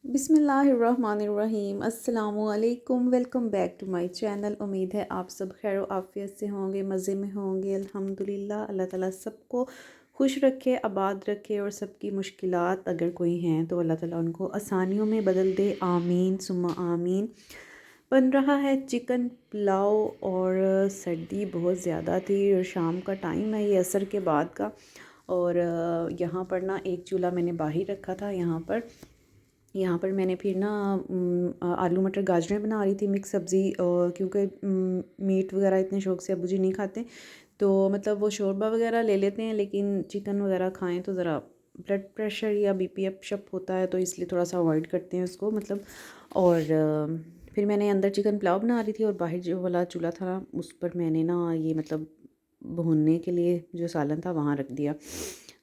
बिस्मिल्लाहिर्रहमानिर्रहीम अस्सलामुअलैकुम। Welcome back to my channel. उम्मीद है आप सब खैर आफियत से होंगे, मज़े में होंगे। अल्हम्दुलिल्लाह, अल्लाह ताला सबको खुश रखे, आबाद रखे और सबकी मुश्किलात अगर कोई हैं तो अल्लाह ताला उनको आसानियों में बदल दे। आमीन सुम्मा आमीन। बन रहा है चिकन पुलाव और सर्दी बहुत ज़्यादा थी और शाम का टाइम है, ये असर के बाद का। और यहाँ पर ना एक चूल्हा मैंने बाहर रखा था। यहाँ पर मैंने फिर ना आलू मटर गाजरें बना रही थी, मिक्स सब्ज़ी। क्योंकि मीट वगैरह इतने शौक से अबू जी नहीं खाते, तो मतलब वो शोरबा वगैरह ले लेते हैं, लेकिन चिकन वगैरह खाएं तो ज़रा ब्लड प्रेशर या बीपी अप होता है, तो इसलिए थोड़ा सा अवॉइड करते हैं उसको मतलब। और फिर मैंने अंदर चिकन पुलाव बना रही थी और बाहर जो वाला चूल्हा था उस पर मैंने ना ये मतलब भूनने के लिए जो सालन था वहाँ रख दिया।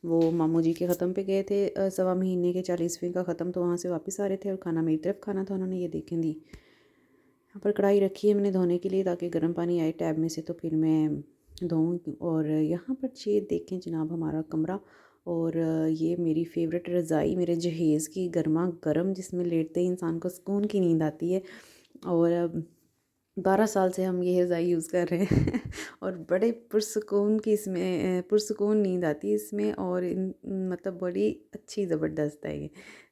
वो मामू जी के ख़त्म पे गए थे, 1.25 महीने के 40वें का ख़त्म, तो वहाँ से वापस आ रहे थे और खाना मेरी तरफ खाना था। उन्होंने ये देखें दी, यहाँ पर कढ़ाई रखी है मैंने धोने के लिए ताकि गर्म पानी आए टैब में से तो फिर मैं धोऊँ। और यहाँ पर ये देखें जनाब हमारा कमरा, और ये मेरी फ़ेवरेट रज़ाई मेरे जहेज़ की गर्मा गर्म, जिसमें लेटते ही इंसान को सुकून की नींद आती है। और 12 साल से हम ये रज़ाई यूज़ कर रहे हैं और बड़े पुरसुकून की इसमें पुरसुकून नींद आती है इसमें। और मतलब बड़ी अच्छी ज़बरदस्त है ये।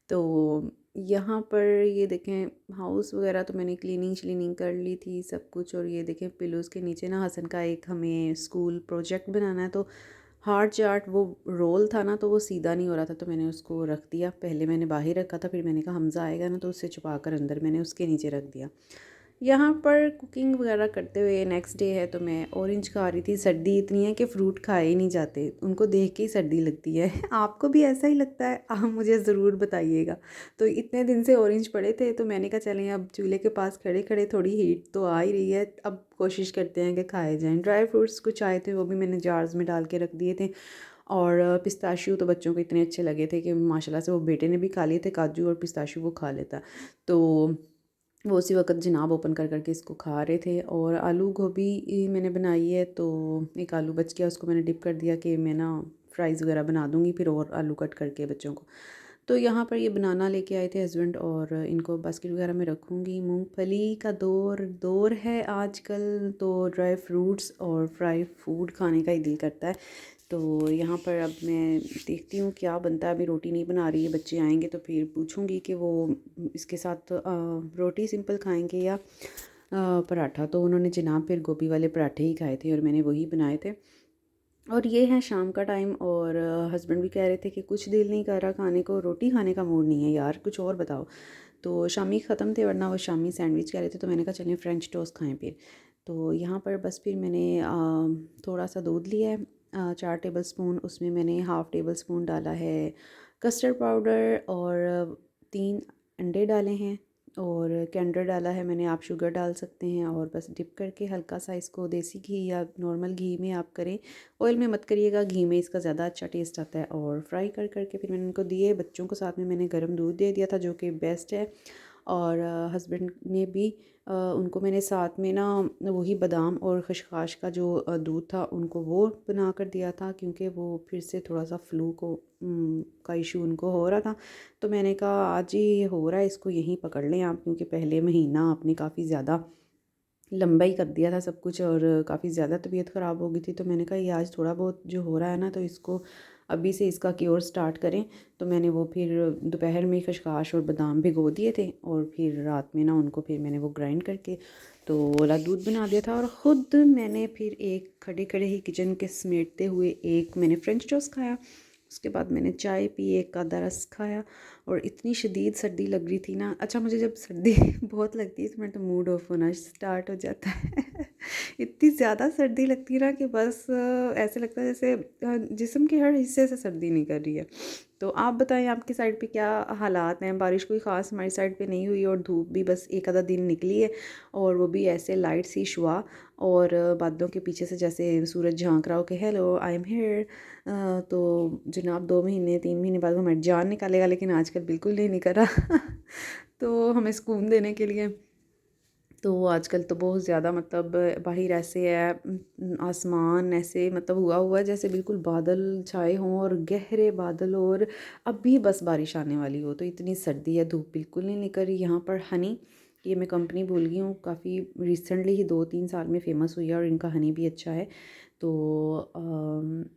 तो यहाँ पर ये देखें हाउस वगैरह तो मैंने क्लीनिंग श्लीनिंग कर ली थी सब कुछ। और ये देखें पिलोज़ के नीचे ना हसन का एक हमें स्कूल प्रोजेक्ट बनाना है, तो हार्ट चार्ट वो रोल था ना, तो वो सीधा नहीं हो रहा था, तो मैंने उसको रख दिया। पहले मैंने बाहर रखा था, फिर मैंने कहा हमज़ा आएगा ना तो उससे छुपा कर अंदर मैंने उसके नीचे रख दिया। यहाँ पर कुकिंग वगैरह करते हुए नेक्स्ट डे है, तो मैं ऑरेंज खा रही थी। सर्दी इतनी है कि फ्रूट खाए ही नहीं जाते, उनको देख के ही सर्दी लगती है। आपको भी ऐसा ही लगता है? आप मुझे ज़रूर बताइएगा। तो इतने दिन से ऑरेंज पड़े थे, तो मैंने कहा चलें अब चूल्हे के पास खड़े खड़े थोड़ी हीट तो आ ही रही है, अब कोशिश करते हैं कि खाए जाएँ। ड्राई फ्रूट्स कुछ आए थे, वो भी मैंने जार्स में डाल के रख दिए थे। और पिस्ताशियो तो बच्चों को इतने अच्छे लगे थे कि माशाल्लाह से वो बेटे ने भी खा लिए थे। काजू और पिस्ताशियो वो खा लेता, तो वो उसी वक्त जनाब ओपन कर करके इसको खा रहे थे। और आलू गोभी मैंने बनाई है, तो एक आलू बच गया, उसको मैंने डिप कर दिया कि मैं ना फ्राइज़ वगैरह बना दूँगी फिर और आलू कट करके बच्चों को। तो यहाँ पर ये बनाना लेके आए थे हस्बैंड, और इनको बास्केट वगैरह में रखूँगी। मूंगफली का दौर दौर है आजकल, तो ड्राई फ्रूट्स और फ्राई फूड खाने का ही दिल करता है। तो यहाँ पर अब मैं देखती हूँ क्या बनता है। अभी रोटी नहीं बना रही है, बच्चे आएंगे तो फिर पूछूंगी कि वो इसके साथ रोटी सिंपल खाएंगे या पराठा। तो उन्होंने जनाब फिर गोभी वाले पराठे ही खाए थे और मैंने वही बनाए थे। और ये है शाम का टाइम, और हस्बैंड भी कह रहे थे कि कुछ दिल नहीं कर रहा खाने को, रोटी खाने का मूड नहीं है यार, कुछ और बताओ। तो शामी ख़त्म थे, वरना वो शामी सैंडविच कह रहे थे, तो मैंने कहा चलें फ्रेंच टोस्ट खाएं फिर। तो यहाँ पर बस फिर मैंने थोड़ा सा दूध लिया है, 4 टेबल स्पून, उसमें मैंने हाफ़ टेबल स्पून डाला है कस्टर्ड पाउडर, और 3 अंडे डाले हैं, और कैंडर डाला है मैंने। आप शुगर डाल सकते हैं, और बस डिप करके हल्का सा इसको देसी घी या नॉर्मल घी में आप करें, ऑयल में मत करिएगा, घी में इसका ज़्यादा अच्छा टेस्ट आता है। और फ्राई कर करके फिर मैंने उनको दिए। बच्चों को साथ में मैंने गर्म दूध दे दिया था जो कि बेस्ट है। और हस्बैंड ने भी उनको मैंने साथ में ना वही बादाम और खशखाश का जो दूध था उनको वो बना कर दिया था, क्योंकि वो फिर से थोड़ा सा फ्लू का इशू उनको हो रहा था। तो मैंने कहा आज ही हो रहा है, इसको यहीं पकड़ लें आप, क्योंकि पहले महीना आपने काफ़ी ज़्यादा लंबा ही कर दिया था सब कुछ और काफ़ी ज़्यादा तबीयत ख़राब हो गई थी। तो मैंने कहा ये आज थोड़ा बहुत जो हो रहा है ना, तो इसको अभी से इसका क्योर स्टार्ट करें। तो मैंने वो फिर दोपहर में खशखाश और बादाम भिगो दिए थे, और फिर रात में ना उनको फिर मैंने वो ग्राइंड करके तो वाला दूध बना दिया था। और ख़ुद मैंने फिर एक खड़े खड़े ही किचन के समेटते हुए एक मैंने फ्रेंच टोस्ट खाया। उसके बाद मैंने चाय पी, एक आधा रस खाया। और इतनी शदीद सर्दी लग रही थी ना। अच्छा, मुझे जब सर्दी बहुत लगती है इसमें तो मूड ऑफ होना स्टार्ट हो जाता है। इतनी ज़्यादा सर्दी लगती है ना कि बस ऐसे लगता है जैसे जिस्म के हर हिस्से से सर्दी निकल रही है। तो आप बताएं आपकी साइड पे क्या हालात हैं? बारिश कोई ख़ास हमारी साइड पे नहीं हुई, और धूप भी बस एक आधा दिन निकली है, और वो भी ऐसे लाइट सी शुआ, और बादलों के पीछे से जैसे सूरज झांक रहा हो कि हेलो आई एम हेयर। तो जनाब 2 महीने 3 महीने बाद वो हमारी जान निकालेगा, लेकिन आजकल बिल्कुल नहीं निकल रहा। तो हमें सुकून देने के लिए तो आजकल तो बहुत ज़्यादा मतलब बाहर ऐसे है आसमान ऐसे मतलब हुआ हुआ है जैसे बिल्कुल बादल छाए हों और गहरे बादल, और अब भी बस बारिश आने वाली हो, तो इतनी सर्दी है, धूप बिल्कुल नहीं निकल रही। यहाँ पर हनी, ये मैं कंपनी भूल गई हूँ, काफ़ी रिसेंटली ही 2-3 साल में फ़ेमस हुई है और इनका हनी भी अच्छा है। तो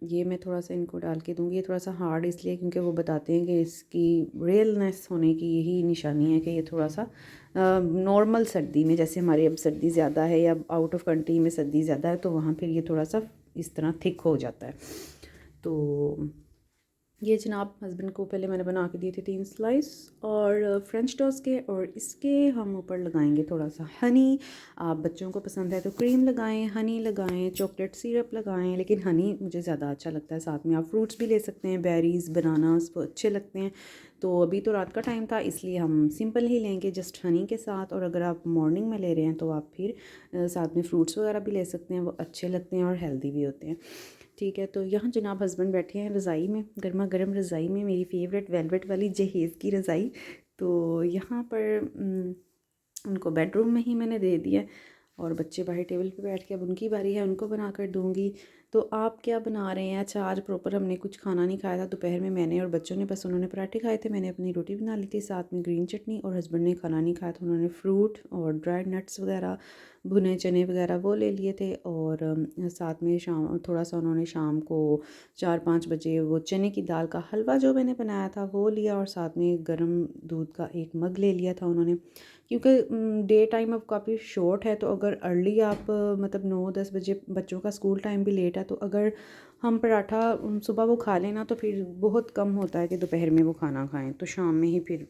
ये मैं थोड़ा सा इनको डाल के दूँगी। ये थोड़ा सा हार्ड इसलिए क्योंकि वो बताते हैं कि इसकी रियलनेस होने की यही निशानी है कि ये थोड़ा सा नॉर्मल सर्दी में, जैसे हमारे अब सर्दी ज़्यादा है या आउट ऑफ कंट्री में सर्दी ज़्यादा है, तो वहाँ फिर ये थोड़ा सा इस तरह थिक हो जाता है। तो ये जनाब हस्बैंड को पहले मैंने बना के दिए थे 3 स्लाइस और फ्रेंच टोस्ट के, और इसके हम ऊपर लगाएंगे थोड़ा सा हनी। आप बच्चों को पसंद है तो क्रीम लगाएं, हनी लगाएं, चॉकलेट सिरप लगाएं, लेकिन हनी मुझे ज़्यादा अच्छा लगता है। साथ में आप फ्रूट्स भी ले सकते हैं, बेरीज़, बनानास, वो अच्छे लगते हैं। तो अभी तो रात का टाइम था इसलिए हम सिंपल ही लेंगे जस्ट हनी के साथ, और अगर आप मॉर्निंग में ले रहे हैं तो आप फिर साथ में फ्रूट्स वगैरह भी ले सकते हैं, वो अच्छे लगते हैं और हेल्दी भी होते हैं। ठीक है, तो यहाँ जनाब हस्बैंड बैठे हैं रज़ाई में, गर्मा गर्म रज़ाई में, मेरी फ़ेवरेट वेलवेट वाली जहेज़ की रज़ाई। तो यहाँ पर उनको बेडरूम में ही मैंने दे दिया, और बच्चे बाहर टेबल पे बैठ के अब उनकी बारी है, उनको बना कर दूँगी। तो आप क्या बना रहे हैं? अच्छा, आज प्रॉपर हमने कुछ खाना नहीं खाया था दोपहर में, मैंने और बच्चों ने, बस उन्होंने पराठे खाए थे, मैंने अपनी रोटी बना ली थी, साथ में ग्रीन चटनी, और हस्बैंड ने खाना नहीं खाया था, उन्होंने फ्रूट और ड्राइड नट्स वगैरह, भुने चने वगैरह वो ले लिए थे, और साथ में शाम थोड़ा सा उन्होंने शाम को 4-5 बजे वो चने की दाल का हलवा जो मैंने बनाया था वो लिया, और साथ में गर्म दूध का 1 मग ले लिया था उन्होंने। क्योंकि डे टाइम अब काफ़ी शॉर्ट है, तो अगर अर्ली आप मतलब 9-10 बजे, बच्चों का स्कूल टाइम भी लेट है, तो अगर हम पराठा सुबह वो खा लेना तो फिर बहुत कम होता है कि दोपहर में वो खाना खाएं, तो शाम में ही फिर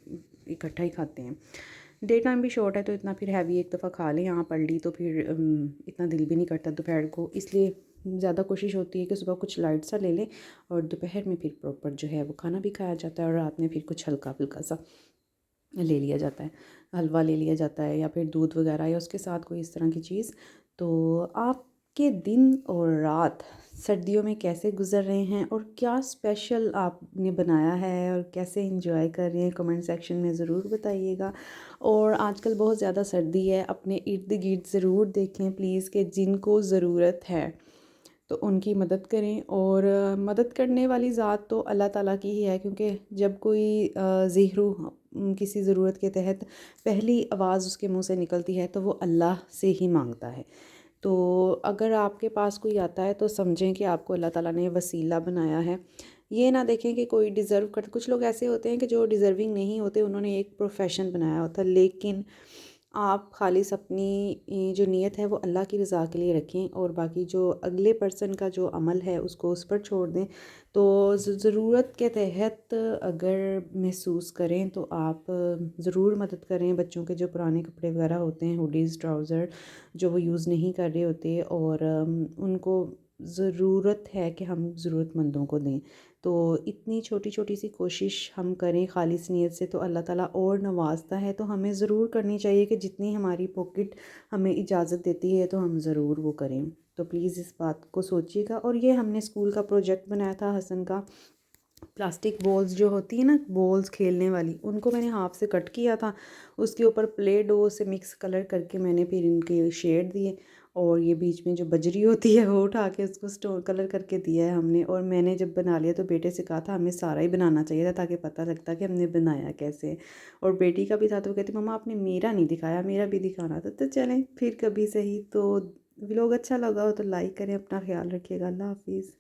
इकट्ठा ही खाते हैं। डे टाइम भी शॉर्ट है तो इतना फिर हैवी एक दफ़ा खा लें यहाँ अर्ली, तो फिर इतना दिल भी नहीं करता दोपहर को, इसलिए ज़्यादा कोशिश होती है कि सुबह कुछ लाइट सा ले लें और दोपहर में फिर प्रॉपर जो है वो खाना भी खाया जाता है, और रात में फिर कुछ हल्का फुल्का सा ले लिया जाता है, हलवा ले लिया जाता है, या फिर दूध वगैरह या उसके साथ कोई इस तरह की चीज़। तो आपके दिन और रात सर्दियों में कैसे गुज़र रहे हैं, और क्या स्पेशल आपने बनाया है और कैसे एंजॉय कर रहे हैं, कमेंट सेक्शन में ज़रूर बताइएगा। और आजकल बहुत ज़्यादा सर्दी है, अपने इर्द गिर्द ज़रूर देखें प्लीज़ कि जिनको ज़रूरत है तो उनकी मदद करें, और मदद करने वाली ज़ात तो अल्लाह ताला की ही है, क्योंकि जब कोई ज़ीहरू किसी ज़रूरत के तहत पहली आवाज़ उसके मुंह से निकलती है तो वो अल्लाह से ही मांगता है। तो अगर आपके पास कोई आता है तो समझें कि आपको अल्लाह ताला ने वसीला बनाया है। ये ना देखें कि कोई डिज़र्व कर, कुछ लोग ऐसे होते हैं कि जो डिज़र्विंग नहीं होते, उन्होंने एक प्रोफेशन बनाया होता है, लेकिन आप खालिस अपनी जो नीयत है वो अल्लाह की रज़ा के लिए रखें, और बाकी जो अगले पर्सन का जो अमल है उसको उस पर छोड़ दें। तो ज़रूरत के तहत अगर महसूस करें तो आप ज़रूर मदद करें। बच्चों के जो पुराने कपड़े वगैरह होते हैं, हुडीज़, ट्राउज़र, जो वो यूज़ नहीं कर रहे होते, और उनको ज़रूरत है कि हम ज़रूरतमंदों को दें। तो इतनी छोटी छोटी सी कोशिश हम करें खालिस नीयत से तो अल्लाह ताला और नवाजता है, तो हमें ज़रूर करनी चाहिए कि जितनी हमारी पॉकेट हमें इजाज़त देती है तो हम ज़रूर वो करें। तो प्लीज़ इस बात को सोचिएगा। और ये हमने स्कूल का प्रोजेक्ट बनाया था हसन का, प्लास्टिक बॉल्स जो होती है ना, बॉल्स खेलने वाली, उनको मैंने हाफ से कट किया था, उसके ऊपर प्ले डो से मिक्स कलर करके मैंने फिर इनके शेड दिए, और ये बीच में जो बजरी होती है वो उठा के उसको स्टोन कलर करके दिया है हमने। और मैंने जब बना लिया तो बेटे से कहा था हमें सारा ही बनाना चाहिए था ताकि पता लगता कि हमने बनाया कैसे। और बेटी का भी था तो वो कहती मम्मा आपने मेरा नहीं दिखाया, मेरा भी दिखाना था। तो चलें फिर कभी सही। तो व्लॉग अच्छा लगा हो तो लाइक करें, अपना ख्याल रखिएगा, अल्लाह हाफिज़।